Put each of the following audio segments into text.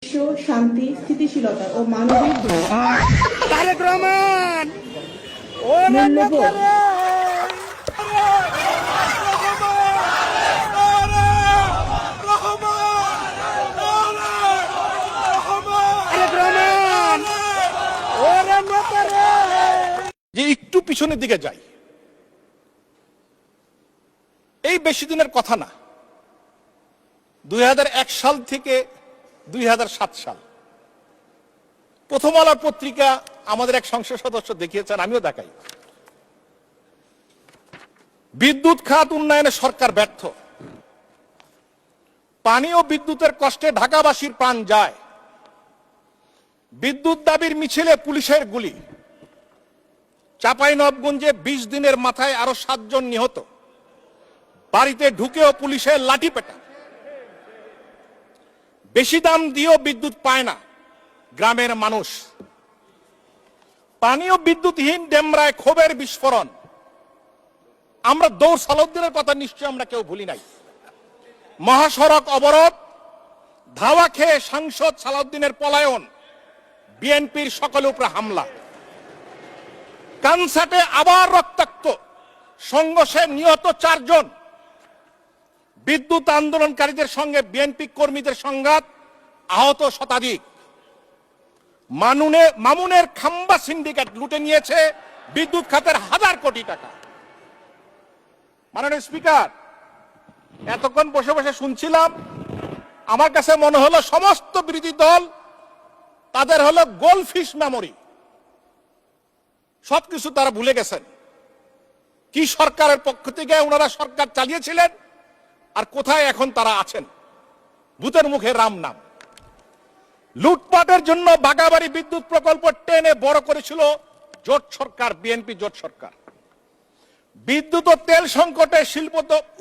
বিশ্ব শান্তি, স্থিতিশীলতা ও মানবিক মূল্যবোধ যে একটু পিছনের দিকে যাই, এই বেশি দিনের কথা না, 2001 সাল থেকে 2007 সাল প্রথম আলোর পত্রিকা আমাদের এক সংসদ সদস্য দেখিয়েছেন, আমিও দেখাই। বিদ্যুৎ খাত উন্নয়নে সরকার ব্যর্থ, পানি ও বিদ্যুতের কষ্টে ঢাকাবাসীর প্রাণ যায়, বিদ্যুৎ দাবির মিছিলে পুলিশের গুলি, চাঁপাইনবাবগঞ্জে 20 দিনের মাথায় আরো 7 জন নিহত, বাড়িতে ঢুকেও পুলিশের লাঠি পেটা, বেশি দাম দিয়েও বিদ্যুৎ পায় না গ্রামের মানুষ, পানি ও বিদ্যুৎহীন ডেমরায় ক্ষোভের বিস্ফোরণ। আমরা দৌড় সালাউদ্দিনের কথা নিশ্চয় আমরা কেউ ভুলি নাই। মহাসড়ক অবরোধ, ধাওয়া খেয়ে সাংসদ সালাউদ্দিনের পলায়ন, বিএনপির সকলের উপরে হামলা, কানসাটে আবার রক্তাক্ত সংঘর্ষে নিহত 4 জন, বিদ্যুৎ আন্দোলনকারীদের সঙ্গে বিএনপি কর্মীদের সংঘাত, আহত শতাধিক। মামুনের খাম্বা সিন্ডিকেট লুটে নিয়েছে বিদ্যুৎ খাতের 1000 কোটি টাকা। মাননীয় স্পিকার, এতক্ষণ বসে বসে শুনছিলাম, আমার কাছে মনে হলো সমস্ত বিরোধী দল তাদের হলো গোল্ডফিশ মেমোরি, সবকিছু তারা ভুলে গেছেন। কি সরকারের পক্ষ থেকে ওনারা সরকার চালিয়েছিলেন আর কোথায় এখন তারা আছেন, ভূতের মুখে রাম নাম। লুটপাটের জন্য বাগাবাড়ি বিদ্যুৎ প্রকল্প টেনে বড় করেছিল জোট সরকার, বিএনপি জোট সরকার। বিদ্যুৎ ও তেল সংকটে শিল্প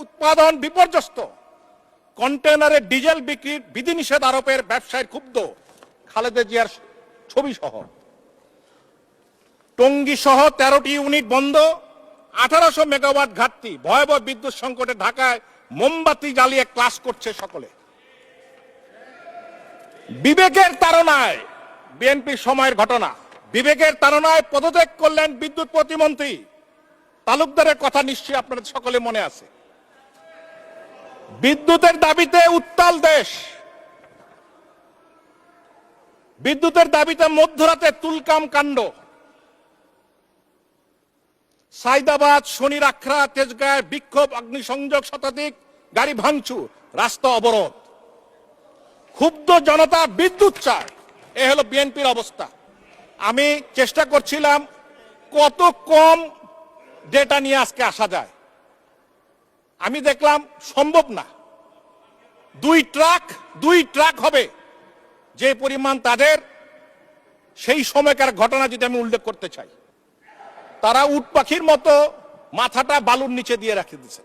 উৎপাদন বিপর্যস্ত, কন্টেনারে ডিজেল বিক্রির বিধিনিষেধ আরোপের ব্যবসায় ক্ষুব্ধ খালেদা জিয়ার ছবি সহ। টঙ্গী সহ 13টি ইউনিট বন্ধ, 1800 মেগাওয়াট ঘাটতি, ভয়াবহ বিদ্যুৎ সংকটে ঢাকায় মোমবাতি জ্বালিয়ে ক্লাস করছে সকলে। বিবেকের তাড়নায়, বিএনপির সময়ের ঘটনা, বিবেকের তাড়নায় পদত্যাগ করলেন বিদ্যুৎ প্রতিমন্ত্রী তালুকদারের কথা নিশ্চয়ই আপনাদের সকলে মনে আছে। বিদ্যুতের দাবিতে উত্তাল দেশ, বিদ্যুতের দাবিতে মধ্যরাতে তুলকাম কাণ্ড, সাইদাবাদ, শনির আখড়া, তেজগাঁয় বিক্ষোভ, অগ্নিসংযোগ, শতাধিক গাড়ি ভাঙচুর, রাস্তা অবরোধ। ক্ষুব্ধ জনতা বিদ্যুৎ চায়, এ হলো বিএনপির অবস্থা। আমি চেষ্টা করছিলাম কত কম ডেটা নিয়ে আজকে আসা যায়, আমি দেখলাম সম্ভব না। 2 ট্রাক হবে যে পরিমাণ তাদের, সেই সময়কার ঘটনা যদি আমি উল্লেখ করতে চাই। তারা উট পাখির মতো মাথাটা বালুর নিচে দিয়ে রেখে দিয়েছে।